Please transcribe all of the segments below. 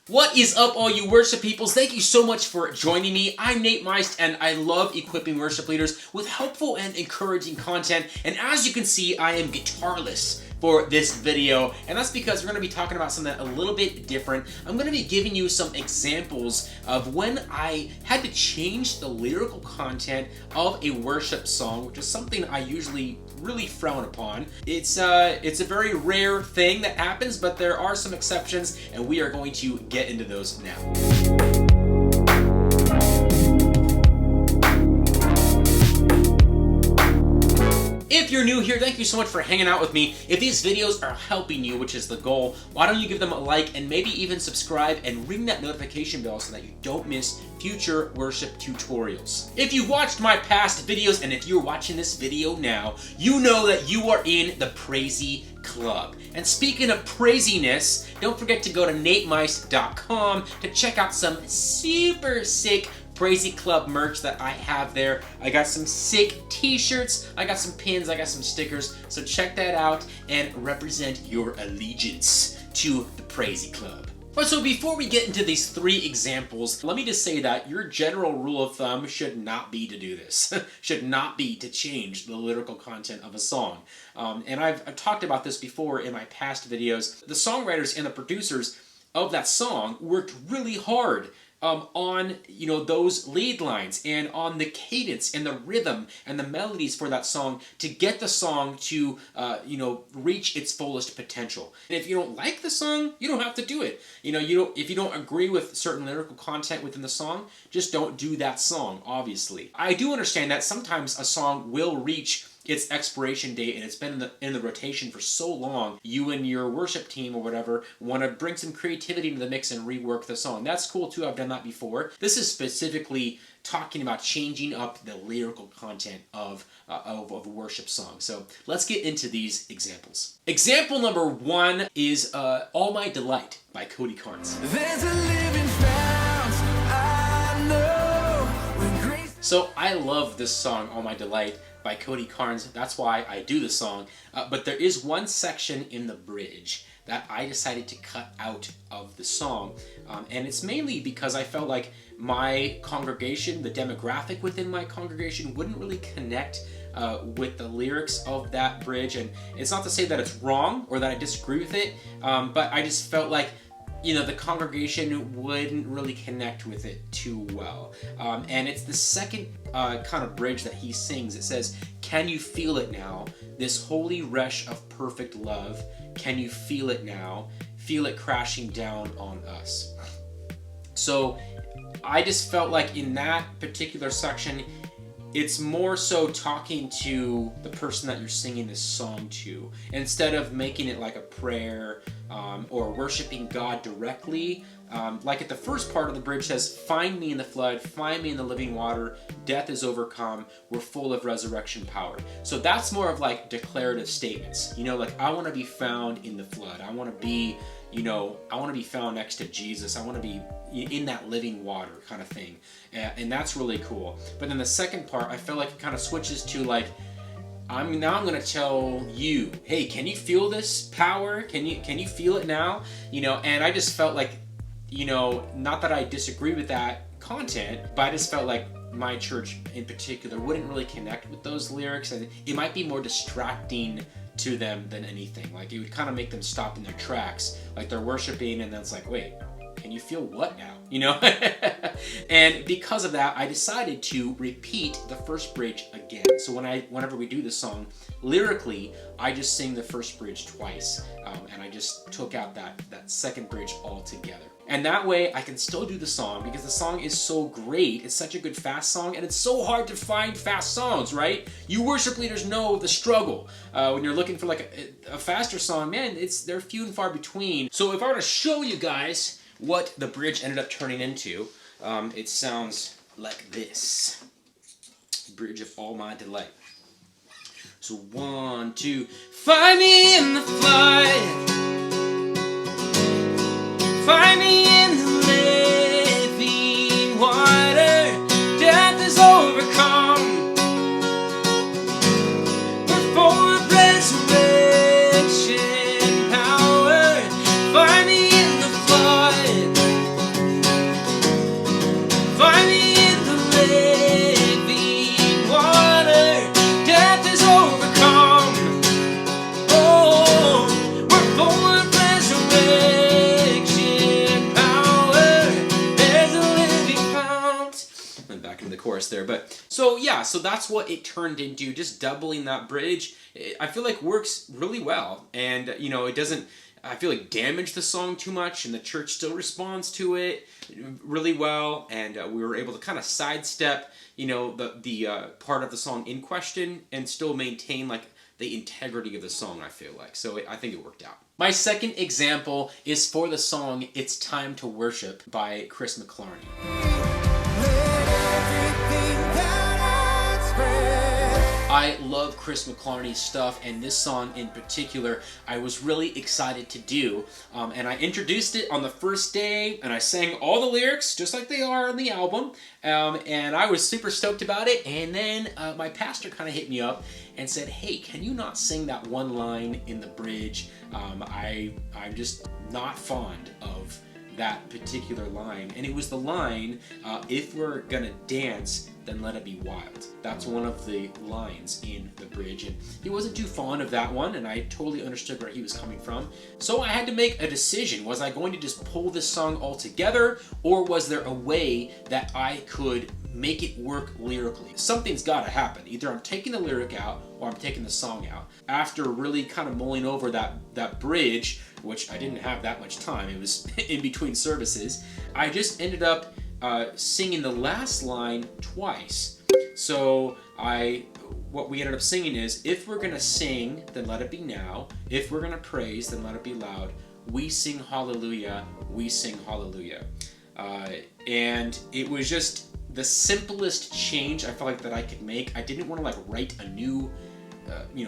What is up, all you worship peoples? Thank you so much for joining me. I'm Nate Meist, and I love equipping worship leaders with helpful and encouraging content. And as you can see, I am guitarless for this video, and that's because we're going to be talking about something a little bit different. I'm going to be giving you some examples of when I had to change the lyrical content of a worship song, which is something I usually really frown upon. It's a very rare thing that happens, but there are some exceptions, and we are going to get into those now. If you're new here, thank you so much for hanging out with me. If these videos are helping you, which is the goal, why don't you give them a like and maybe even subscribe and ring that notification bell so that you don't miss future worship tutorials. If you've watched my past videos and if you're watching this video now, you know that you are in the Praisey Club. And speaking of praisiness, don't forget to go to natemeist.com to check out some super sick Praisey Club merch that I have there. I got some sick t-shirts, I got some pins, I got some stickers, so check that out and represent your allegiance to the Praisey Club. But so before we get into these three examples, let me just say that your general rule of thumb should not be to do this. Should not be to change the lyrical content of a song. And I've talked about this before in my past videos. The songwriters and the producers of that song worked really hard on those lead lines and on the cadence and the rhythm and the melodies for that song to get the song to reach its fullest potential. And if you don't like the song, you don't have to do it. If you don't agree with certain lyrical content within the song, just don't do that song, obviously. I do understand that sometimes a song will reach its expiration date and it's been in the rotation for so long, you and your worship team or whatever want to bring some creativity into the mix and rework the song. That's cool too, I've done that before. This is specifically talking about changing up the lyrical content of a worship song. So let's get into these examples. Example number one is All My Delight by Cody Carnes. There's a living fount, I know, when grace... So I love this song, All My Delight, by Cody Carnes. That's why I do the song. But there is one section in the bridge that I decided to cut out of the song. And it's mainly because I felt like my congregation, the demographic within my congregation, wouldn't really connect with the lyrics of that bridge. And it's not to say that it's wrong or that I disagree with it, but I just felt like the congregation wouldn't really connect with it too well. And it's the second kind of bridge that he sings. It says, "Can you feel it now? This holy rush of perfect love. Can you feel it now? Feel it crashing down on us." So I just felt like in that particular section, it's more so talking to the person that you're singing this song to, instead of making it like a prayer or worshiping God directly. Like at the first part of the bridge says, "Find me in the flood, find me in the living water, death is overcome, we're full of resurrection power." So that's more of like declarative statements. Like I want to be found in the flood. I want to be, I want to be found next to Jesus. I want to be in that living water kind of thing. And that's really cool. But then the second part, I feel like it kind of switches to like, I'm going to tell you, hey, can you feel this power? Can you feel it now? And I just felt like, not that I disagree with that content, but I just felt like my church in particular wouldn't really connect with those lyrics, and it might be more distracting to them than anything. Like it would kind of make them stop in their tracks, like they're worshiping and then it's like, wait, can you feel what now? And because of that, I decided to repeat the first bridge again. So whenever we do this song, lyrically, I just sing the first bridge twice, and I just took out that second bridge altogether. And that way I can still do the song because the song is so great. It's such a good fast song, and it's so hard to find fast songs, right? You worship leaders know the struggle. When you're looking for like a faster song, man, they're few and far between. So if I were to show you guys what the bridge ended up turning into, it sounds like this. Bridge of All My Delight. So 1, 2, find me in the flood. Find me in the living water. Death is overcome. We're full of resurrection power. Find me in the flood. chorus there. But so yeah, so that's what it turned into, just doubling that bridge. I feel like works really well, and it doesn't, I feel like, damage the song too much, and the church still responds to it really well, and we were able to kind of sidestep the part of the song in question and still maintain like the integrity of the song, I feel like. So I think it worked out. My second example is for the song It's Time to Worship by Chris McClarney. I love Chris McClarney's stuff, and this song in particular I was really excited to do, and I introduced it on the first day, and I sang all the lyrics just like they are on the album, and I was super stoked about it. And then my pastor kind of hit me up and said, hey, can you not sing that one line in the bridge? I'm just not fond of that particular line. And it was the line, if we're gonna dance, then let it be wild. That's one of the lines in the bridge, and he wasn't too fond of that one, and I totally understood where he was coming from. So I had to make a decision. Was I going to just pull this song all together, or was there a way that I could make it work lyrically? Something's gotta happen. Either I'm taking the lyric out or I'm taking the song out. After really kind of mulling over that bridge, which I didn't have that much time, it was in between services, I just ended up singing the last line twice. So what we ended up singing is, if we're gonna sing, then let it be now. If we're gonna praise, then let it be loud. We sing hallelujah, we sing hallelujah. And it was just the simplest change I felt like that I could make. I didn't want to like write a new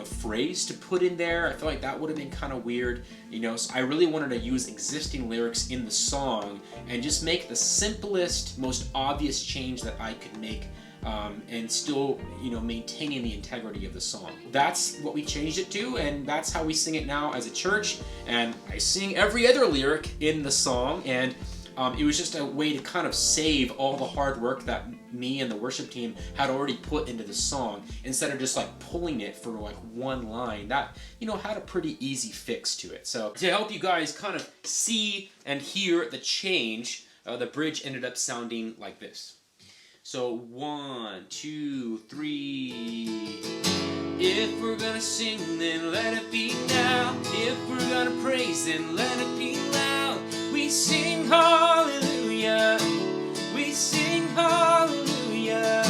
phrase to put in there. I feel like that would have been kind of weird, so I really wanted to use existing lyrics in the song and just make the simplest, most obvious change that I could make, and still, maintaining the integrity of the song. That's what we changed it to, and that's how we sing it now as a church, and I sing every other lyric in the song, and it was just a way to kind of save all the hard work that me and the worship team had already put into the song, instead of just like pulling it for like one line that had a pretty easy fix to it. So to help you guys kind of see and hear the change, the bridge ended up sounding like this. So 1, 2, 3. If we're gonna sing, then let it be now. If we're gonna praise, then let it be loud. We sing hallelujah, we sing hallelujah.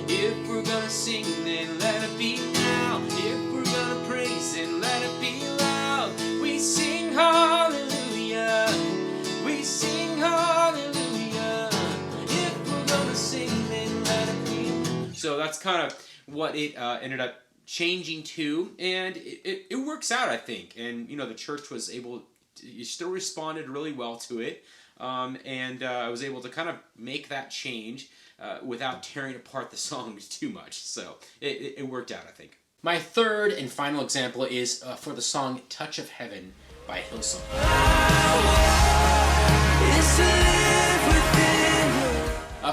If we're gonna sing, then let it be now. If we're gonna praise, then let it be loud. We sing hallelujah, we sing hallelujah. If we're gonna sing, then let it be. So that's kind of what it ended up changing to, and it works out, I think. And the church was able, you still responded really well to it, and I was able to kind of make that change without tearing apart the song too much. So it worked out, I think. My third and final example is for the song Touch of Heaven by Hillsong.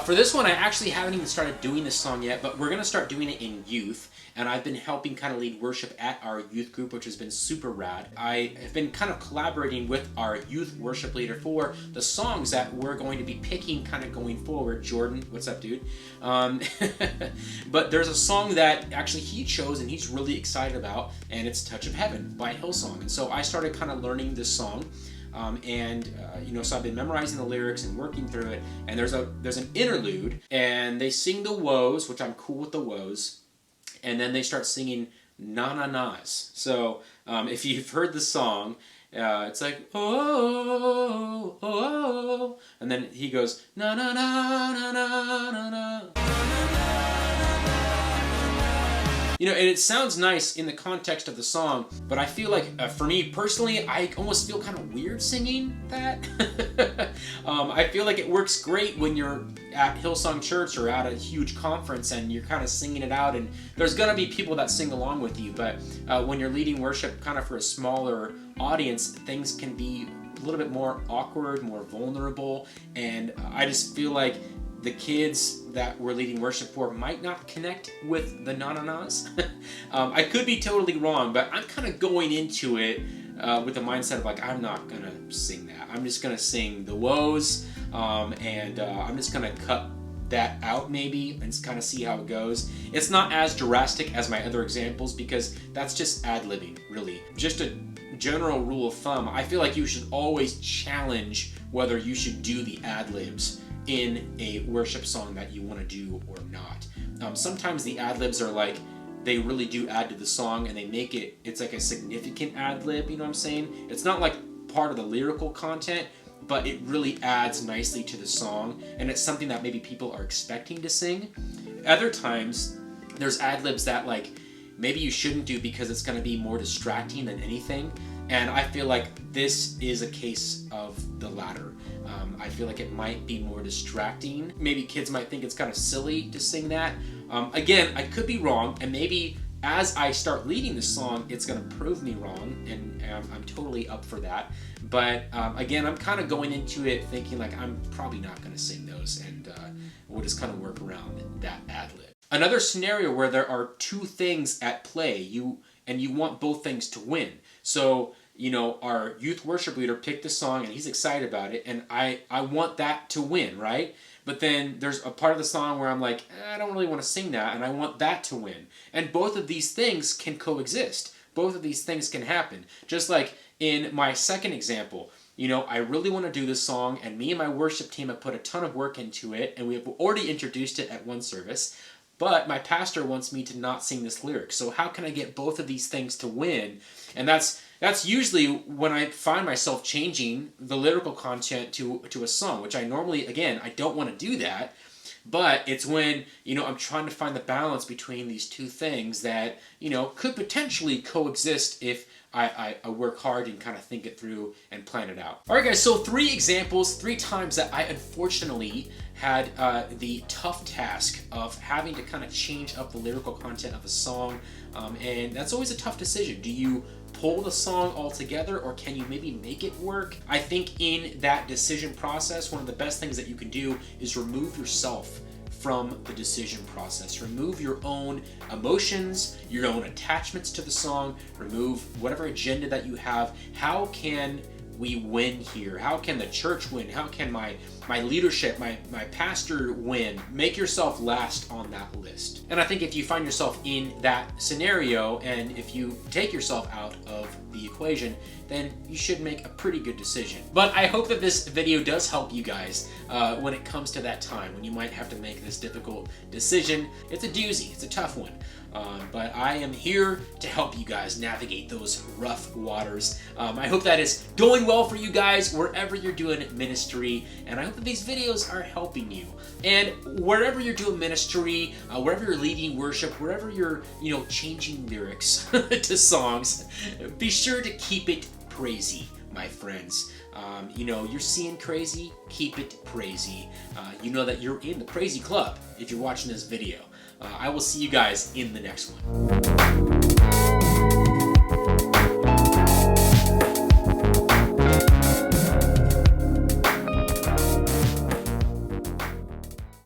For this one, I actually haven't even started doing this song yet, but we're going to start doing it in youth, and I've been helping kind of lead worship at our youth group, which has been super rad. I have been kind of collaborating with our youth worship leader for the songs that we're going to be picking kind of going forward. Jordan, what's up, dude? But there's a song that actually he chose and he's really excited about, and it's Touch of Heaven by Hillsong. And so I started kind of learning this song. So I've been memorizing the lyrics and working through it, and there's an interlude, and they sing the woes, which I'm cool with the woes, and then they start singing na-na-nas. So if you've heard the song, it's like, oh, oh, oh, and then he goes, na-na-na-na-na-na-na. And it sounds nice in the context of the song, but I feel like, for me personally, I almost feel kind of weird singing that. I feel like it works great when you're at Hillsong Church or at a huge conference and you're kind of singing it out, and there's gonna be people that sing along with you, but when you're leading worship kind of for a smaller audience, things can be a little bit more awkward, more vulnerable, and I just feel like the kids that we're leading worship for might not connect with the na-na-nas. I could be totally wrong, but I'm kind of going into it with the mindset of like, I'm not gonna sing that. I'm just gonna sing the woes, and I'm just gonna cut that out maybe and kind of see how it goes. It's not as drastic as my other examples because that's just ad-libbing, really. Just a general rule of thumb, I feel like you should always challenge whether you should do the ad-libs in a worship song that you want to do or not. Sometimes the ad-libs are like, they really do add to the song and they make it's like a significant ad-lib, you know what I'm saying? It's not like part of the lyrical content, but it really adds nicely to the song, and it's something that maybe people are expecting to sing. Other times, there's ad-libs that like maybe you shouldn't do because it's going to be more distracting than anything, and I feel like this is a case of the latter. I feel like it might be more distracting. Maybe kids might think it's kind of silly to sing that. Again, I could be wrong, and maybe as I start leading the song, it's going to prove me wrong, and I'm totally up for that. But again, I'm kind of going into it thinking like I'm probably not going to sing those, and we'll just kind of work around that ad-lib. Another scenario where there are two things at play, you want both things to win. So, you know, our youth worship leader picked the song and he's excited about it, and I want that to win, right? But then there's a part of the song where I'm like, I don't really want to sing that, and I want that to win. And both of these things can coexist. Both of these things can happen. Just like in my second example, you know, I really want to do this song, and me and my worship team have put a ton of work into it, and we have already introduced it at one service, but my pastor wants me to not sing this lyric. So how can I get both of these things to win? And that's usually when I find myself changing the lyrical content to a song, which I normally, again, I don't want to do that, but it's when, you know, I'm trying to find the balance between these two things that, you know, could potentially coexist if I work hard and kind of think it through and plan it out. All right, guys, so 3 examples, 3 times that I unfortunately had the tough task of having to kind of change up the lyrical content of a song, and that's always a tough decision. Do you pull the song altogether, or can you maybe make it work? I think in that decision process, one of the best things that you can do is remove yourself from the decision process. Remove your own emotions, your own attachments to the song, remove whatever agenda that you have. How can we win here? How can the church win? How can my leadership, my pastor win? Make yourself last on that list. And I think if you find yourself in that scenario, and if you take yourself out of the equation, then you should make a pretty good decision. But I hope that this video does help you guys when it comes to that time when you might have to make this difficult decision. It's a doozy, it's a tough one. But I am here to help you guys navigate those rough waters. I hope that is going well for you guys wherever you're doing ministry, and I hope that these videos are helping you. And wherever you're doing ministry, wherever you're leading worship, wherever you're, you know, changing lyrics to songs, be sure to keep it praisey, my friends. You know, you're seeing crazy, keep it praisey. You know that you're in the crazy club if you're watching this video. I will see you guys in the next one.